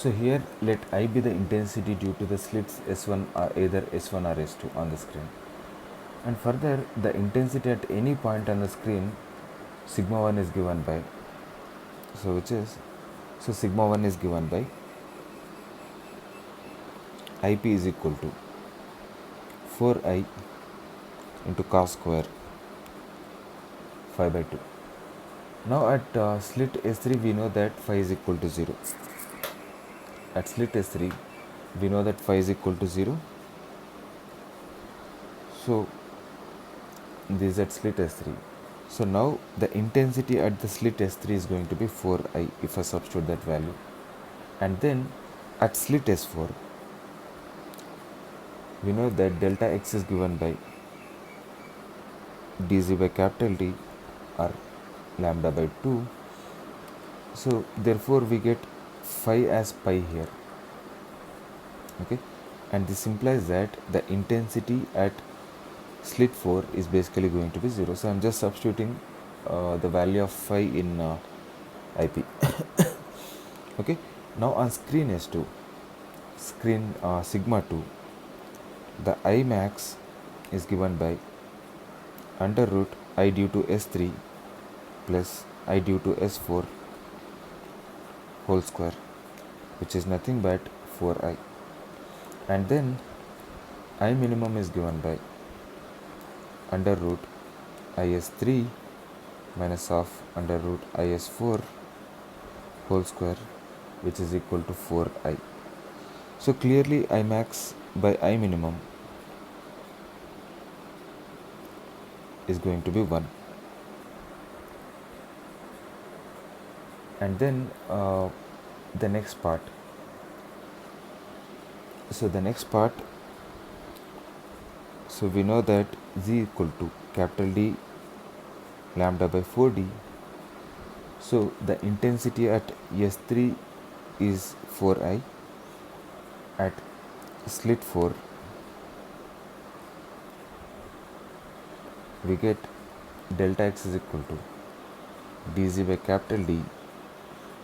So here let I be the intensity due to the slits S1 or either S1 or S2 on the screen. And further, the intensity at any point on the screen, sigma 1 is given by, sigma 1 is given by IP is equal to 4I into cos square 5 by 2. Now at slit S3 we know that phi is equal to 0. At slit S3 we know that phi is equal to 0. So this is at slit S3. So now the intensity at the slit S3 is going to be 4I if I substitute that value. And then at slit S4 we know that delta x is given by dz by capital D or lambda by 2. So therefore we get phi as pi here. Okay, and this implies that the intensity at slit 4 is basically going to be 0. So I'm just substituting the value of phi in IP. Okay, now on screen S2, screen sigma 2, the I max is given by under root I due to S3 plus I due to S4 whole square, which is nothing but 4I. And then I minimum is given by under root IS3 minus of under root IS4 whole square, which is equal to 4I. So clearly I max by I minimum is going to be 1. And then the next part. So the next part, so we know that Z equal to capital D lambda by 4D. So the intensity at S3 is 4I. At slit 4 we get delta x is equal to dz by capital D,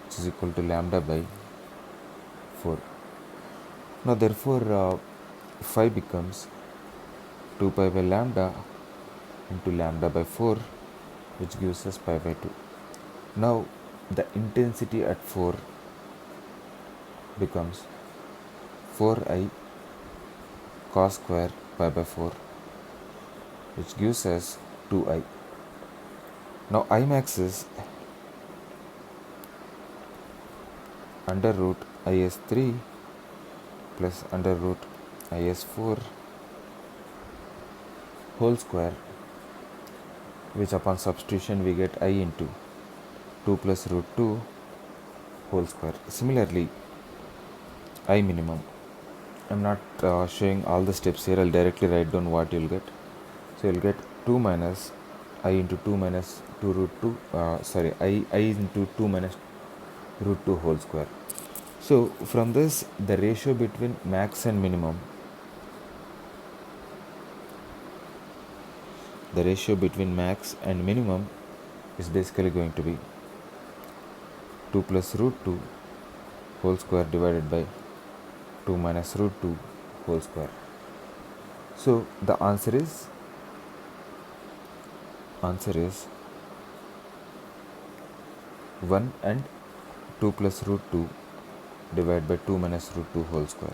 which is equal to lambda by 4. Now therefore phi becomes 2 pi by lambda into lambda by 4, which gives us pi by 2. Now the intensity at 4 becomes 4I cos square pi by 4, which gives us 2I. Now I max is under root IS3 plus under root IS4 whole square, which upon substitution we get I into 2 plus root 2 whole square. Similarly, I minimum, I'm not showing all the steps here, I'll directly write down what you'll get. So you'll get 2 minus I into 2 minus 2 root 2, I into 2 minus root 2 whole square. So from this, the ratio between max and minimum, is basically going to be 2 plus root 2 whole square divided by 2 minus root 2 whole square. So the answer is 1 and 2 plus root 2 divided by 2 minus root 2 whole square.